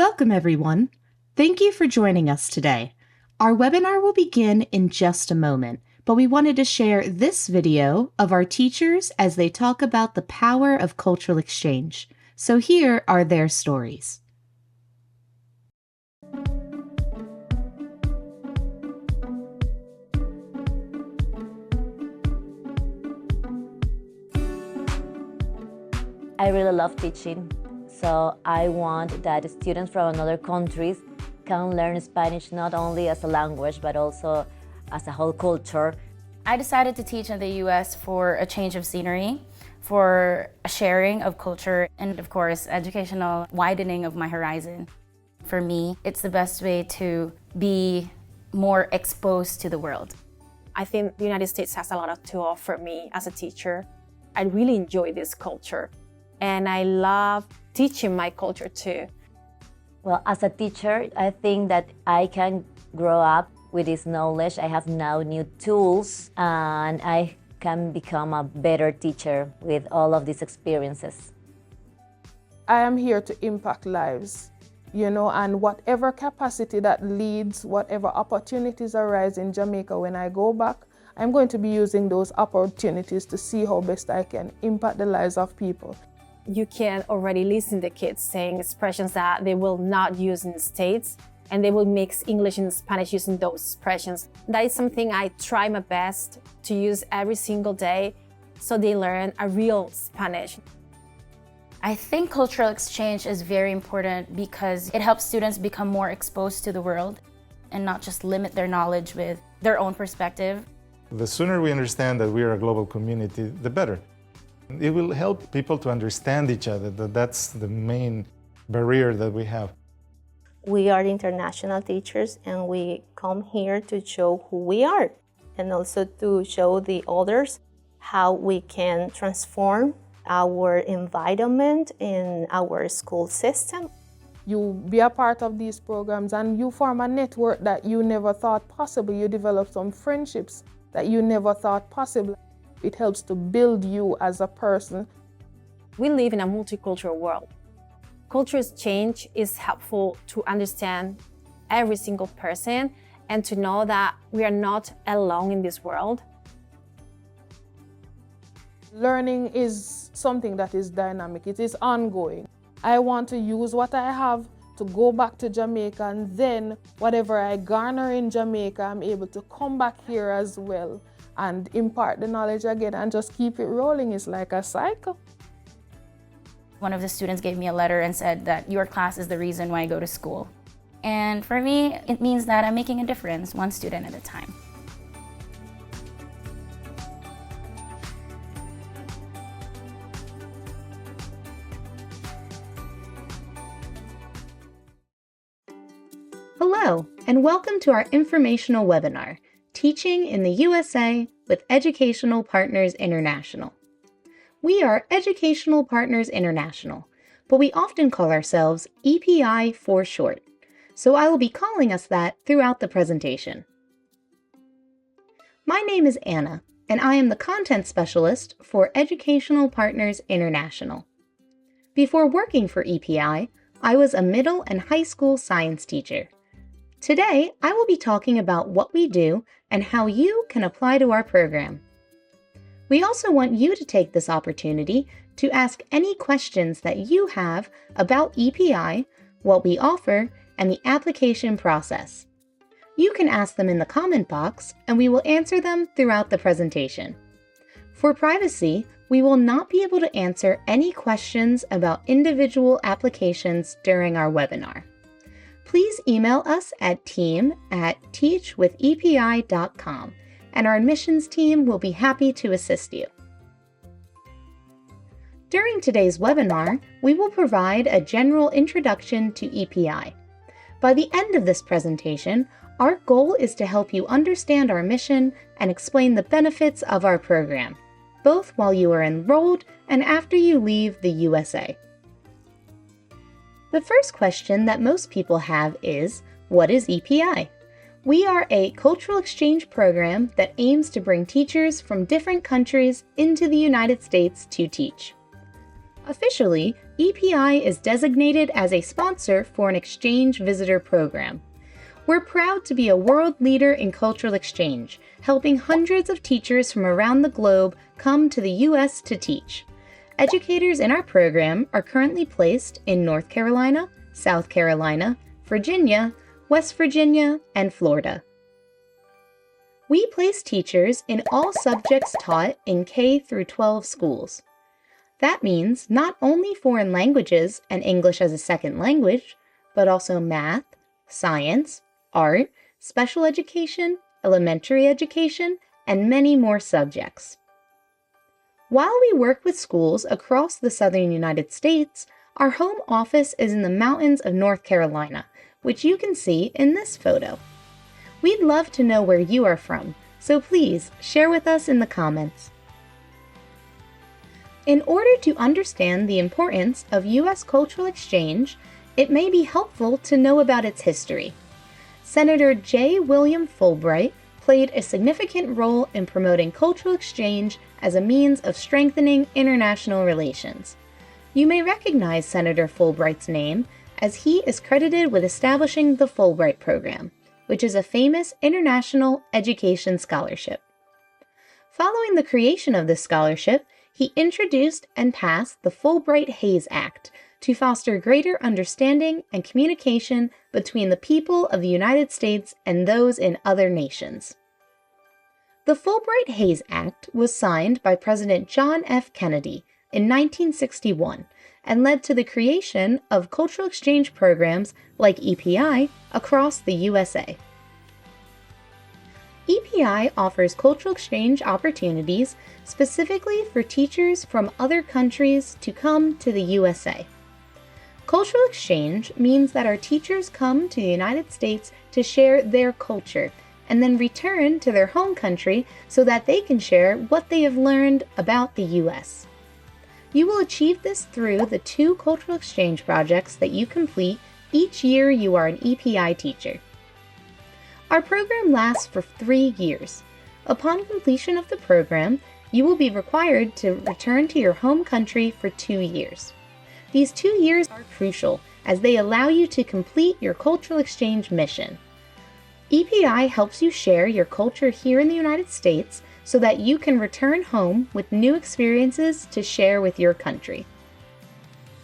Welcome, everyone. Thank you for joining us today. Our webinar will begin in just a moment, but we wanted to share this video of our teachers as they talk about the power of cultural exchange. So here are their stories. I really love teaching, so I want that students from other countries can learn Spanish not only as a language, but also as a whole culture. I decided to teach in the US for a change of scenery, for a sharing of culture, and of course, educational widening of my horizon. For me, it's the best way to be more exposed to the world. I think the United States has a lot to offer me as a teacher. I really enjoy this culture, and I love teaching my culture too. Well, as a teacher, I think that I can grow up with this knowledge. I have now new tools, and I can become a better teacher with all of these experiences. I am here to impact lives, and whatever capacity that leads, whatever opportunities arise in Jamaica when I go back, I'm going to be using those opportunities to see how best I can impact the lives of people. You can already listen to kids saying expressions that they will not use in the States, and they will mix English and Spanish using those expressions. That is something I try my best to use every single day so they learn a real Spanish. I think cultural exchange is very important because it helps students become more exposed to the world and not just limit their knowledge with their own perspective. The sooner we understand that we are a global community, the better. It will help people to understand each other. That's the main barrier that we have. We are international teachers, and we come here to show who we are and also to show the others how we can transform our environment in our school system. You be a part of these programs and you form a network that you never thought possible. You develop some friendships that you never thought possible. It helps to build you as a person. We live in a multicultural world. Cultural exchange is helpful to understand every single person and to know that we are not alone in this world. Learning is something that is dynamic. It is ongoing. I want to use what I have to go back to Jamaica, and then whatever I garner in Jamaica, I'm able to come back here as well and impart the knowledge again and just keep it rolling. It's like a cycle. One of the students gave me a letter and said that your class is the reason why I go to school. And for me, it means that I'm making a difference, one student at a time. Hello, and welcome to our informational webinar, Teaching in the USA with Educational Partners International. We are Educational Partners International, but we often call ourselves EPI for short, so I will be calling us that throughout the presentation. My name is Anna, and I am the Content Specialist for Educational Partners International. Before working for EPI, I was a middle and high school science teacher. Today, I will be talking about what we do and how you can apply to our program. We also want you to take this opportunity to ask any questions that you have about EPI, what we offer, and the application process. You can ask them in the comment box, and we will answer them throughout the presentation. For privacy, we will not be able to answer any questions about individual applications during our webinar. Please email us at team@teachwithepi.com, and our admissions team will be happy to assist you. During today's webinar, we will provide a general introduction to EPI. By the end of this presentation, our goal is to help you understand our mission and explain the benefits of our program, both while you are enrolled and after you leave the USA. The first question that most people have is, what is EPI? We are a cultural exchange program that aims to bring teachers from different countries into the United States to teach. Officially, EPI is designated as a sponsor for an exchange visitor program. We're proud to be a world leader in cultural exchange, helping hundreds of teachers from around the globe come to the U.S. to teach. Educators in our program are currently placed in North Carolina, South Carolina, Virginia, West Virginia, and Florida. We place teachers in all subjects taught in K through 12 schools. That means not only foreign languages and English as a second language, but also math, science, art, special education, elementary education, and many more subjects. While we work with schools across the southern United States, our home office is in the mountains of North Carolina, which you can see in this photo. We'd love to know where you are from, so please share with us in the comments. In order to understand the importance of U.S. cultural exchange, it may be helpful to know about its history. Senator J. William Fulbright played a significant role in promoting cultural exchange as a means of strengthening international relations. You may recognize Senator Fulbright's name as he is credited with establishing the Fulbright Program, which is a famous international education scholarship. Following the creation of this scholarship, he introduced and passed the Fulbright-Hays Act to foster greater understanding and communication between the people of the United States and those in other nations. The Fulbright-Hays Act was signed by President John F. Kennedy in 1961 and led to the creation of cultural exchange programs like EPI across the USA. EPI offers cultural exchange opportunities specifically for teachers from other countries to come to the USA. Cultural exchange means that our teachers come to the United States to share their culture and then return to their home country so that they can share what they have learned about the US. You will achieve this through the 2 cultural exchange projects that you complete each year you are an EPI teacher. Our program lasts for 3 years. Upon completion of the program, you will be required to return to your home country for 2 years. These 2 years are crucial as they allow you to complete your cultural exchange mission. EPI helps you share your culture here in the United States so that you can return home with new experiences to share with your country.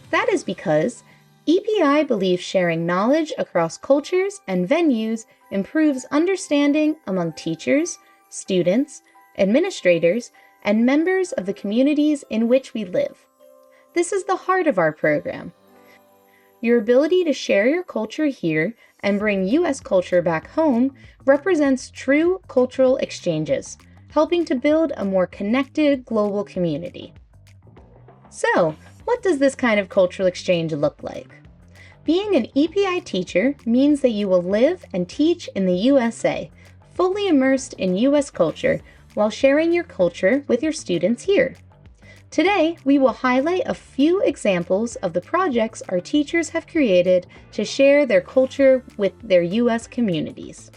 That is because EPI believes sharing knowledge across cultures and venues improves understanding among teachers, students, administrators, and members of the communities in which we live. This is the heart of our program. Your ability to share your culture here and bring U.S. culture back home represents true cultural exchanges, helping to build a more connected global community. So, what does this kind of cultural exchange look like? Being an EPI teacher means that you will live and teach in the USA, fully immersed in U.S. culture while sharing your culture with your students here. Today, we will highlight a few examples of the projects our teachers have created to share their culture with their U.S. communities.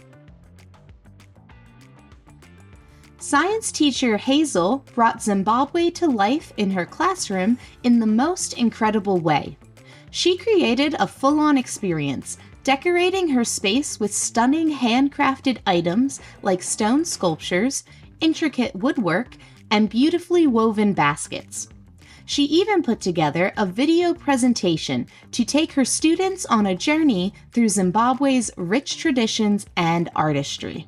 Science teacher Hazel brought Zimbabwe to life in her classroom in the most incredible way. She created a full-on experience, decorating her space with stunning handcrafted items like stone sculptures, intricate woodwork, and beautifully woven baskets. She even put together a video presentation to take her students on a journey through Zimbabwe's rich traditions and artistry.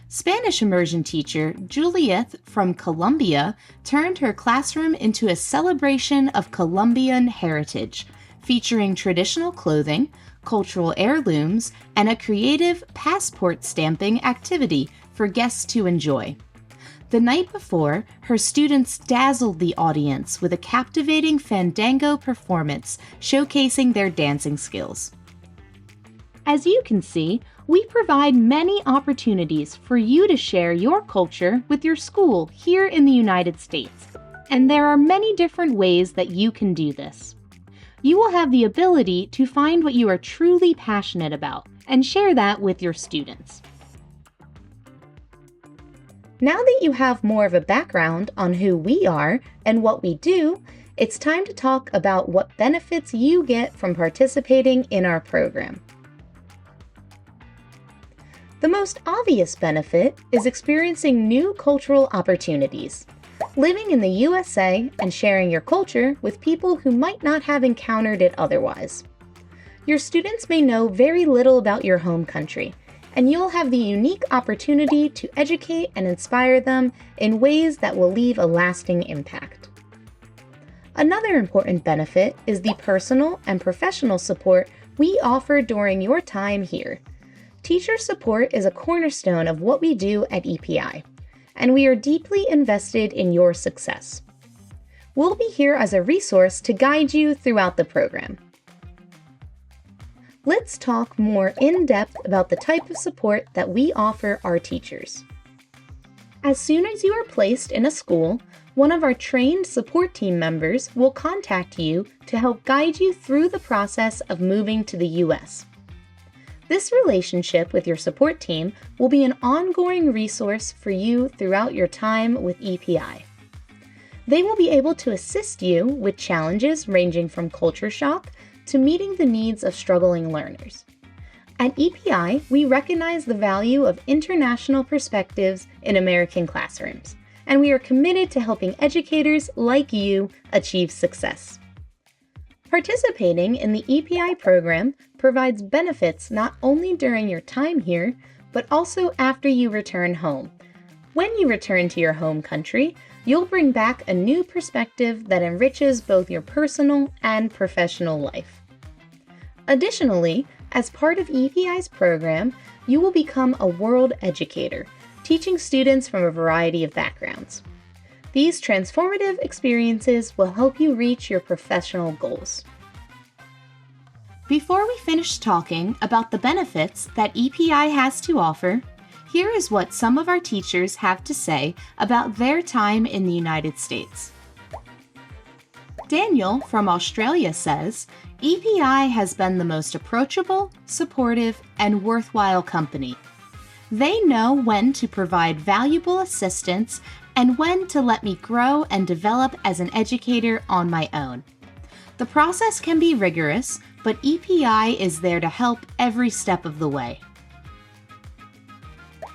Spanish immersion teacher Juliet from Colombia turned her classroom into a celebration of Colombian heritage, featuring traditional clothing, cultural heirlooms, and a creative passport stamping activity for guests to enjoy. The night before, her students dazzled the audience with a captivating fandango performance showcasing their dancing skills. As you can see, we provide many opportunities for you to share your culture with your school here in the United States, and there are many different ways that you can do this. You will have the ability to find what you are truly passionate about and share that with your students. Now that you have more of a background on who we are and what we do, it's time to talk about what benefits you get from participating in our program. The most obvious benefit is experiencing new cultural opportunities, living in the USA and sharing your culture with people who might not have encountered it otherwise. Your students may know very little about your home country, and you'll have the unique opportunity to educate and inspire them in ways that will leave a lasting impact. Another important benefit is the personal and professional support we offer during your time here. Teacher support is a cornerstone of what we do at EPI, and we are deeply invested in your success. We'll be here as a resource to guide you throughout the program. Let's talk more in depth about the type of support that we offer our teachers. As soon as you are placed in a school, one of our trained support team members will contact you to help guide you through the process of moving to the U.S. This relationship with your support team will be an ongoing resource for you throughout your time with EPI. They will be able to assist you with challenges ranging from culture shock to meeting the needs of struggling learners. At EPI, we recognize the value of international perspectives in American classrooms, and we are committed to helping educators like you achieve success. Participating in the EPI program provides benefits not only during your time here, but also after you return home. When you return to your home country, you'll bring back a new perspective that enriches both your personal and professional life. Additionally, as part of EPI's program, you will become a world educator, teaching students from a variety of backgrounds. These transformative experiences will help you reach your professional goals. Before we finish talking about the benefits that EPI has to offer, here is what some of our teachers have to say about their time in the United States. Daniel from Australia says, EPI has been the most approachable, supportive, and worthwhile company. They know when to provide valuable assistance and when to let me grow and develop as an educator on my own. The process can be rigorous, but EPI is there to help every step of the way.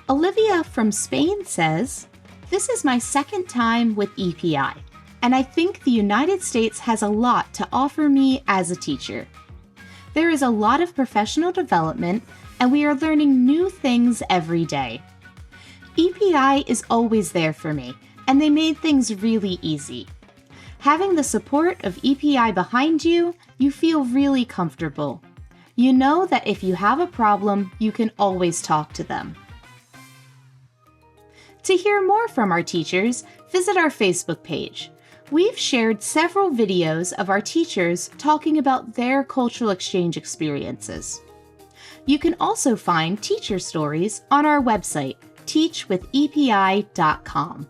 Olivia from Spain says, this is my second time with EPI, and I think the United States has a lot to offer me as a teacher. There is a lot of professional development, and we are learning new things every day. EPI is always there for me, and they made things really easy. Having the support of EPI behind you, you feel really comfortable. You know that if you have a problem, you can always talk to them. To hear more from our teachers, visit our Facebook page. We've shared several videos of our teachers talking about their cultural exchange experiences. You can also find teacher stories on our website, teachwithepi.com.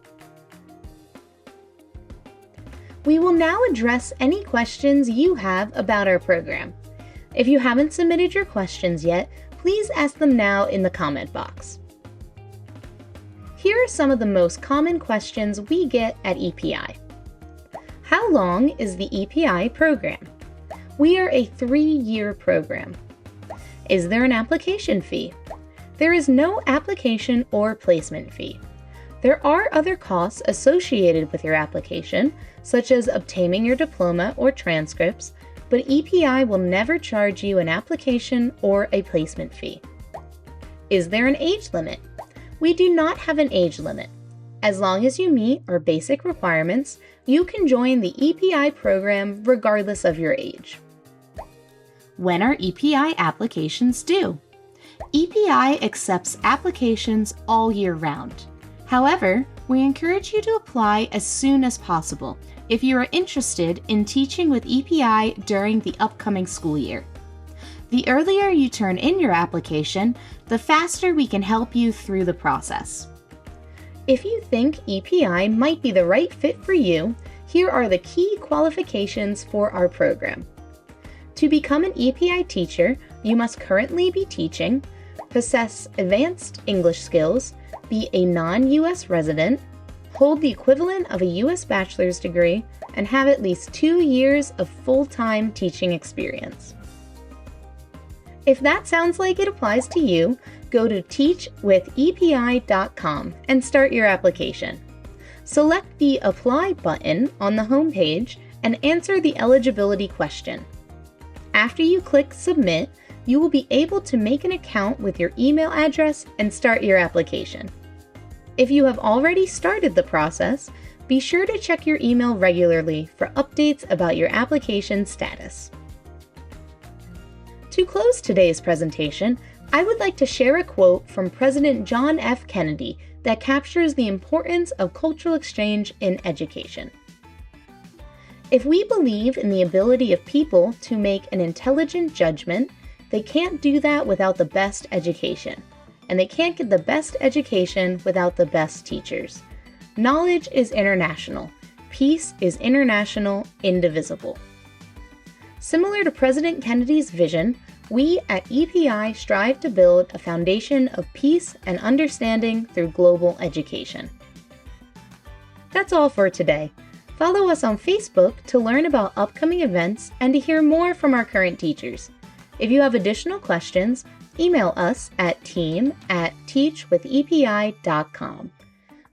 We will now address any questions you have about our program. If you haven't submitted your questions yet, please ask them now in the comment box. Here are some of the most common questions we get at EPI. How long is the EPI program? We are a 3-year program. Is there an application fee? There is no application or placement fee. There are other costs associated with your application, such as obtaining your diploma or transcripts, but EPI will never charge you an application or a placement fee. Is there an age limit? We do not have an age limit. As long as you meet our basic requirements, you can join the EPI program regardless of your age. When are EPI applications due? EPI accepts applications all year round. However, we encourage you to apply as soon as possible if you are interested in teaching with EPI during the upcoming school year. The earlier you turn in your application, the faster we can help you through the process. If you think EPI might be the right fit for you, here are the key qualifications for our program. To become an EPI teacher, you must currently be teaching, possess advanced English skills, be a non-US resident, hold the equivalent of a U.S. bachelor's degree, and have at least 2 years of full-time teaching experience. If that sounds like it applies to you, go to teachwithepi.com and start your application. Select the Apply button on the homepage and answer the eligibility question. After you click Submit, you will be able to make an account with your email address and start your application. If you have already started the process, be sure to check your email regularly for updates about your application status. To close today's presentation, I would like to share a quote from President John F. Kennedy that captures the importance of cultural exchange in education. If we believe in the ability of people to make an intelligent judgment, they can't do that without the best education. And they can't get the best education without the best teachers. Knowledge is international. Peace is international, indivisible. Similar to President Kennedy's vision, we at EPI strive to build a foundation of peace and understanding through global education. That's all for today. Follow us on Facebook to learn about upcoming events and to hear more from our current teachers. If you have additional questions, email us at team@teachwithepi.com.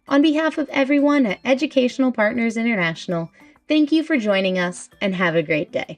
On behalf of everyone at Educational Partners International, thank you for joining us and have a great day.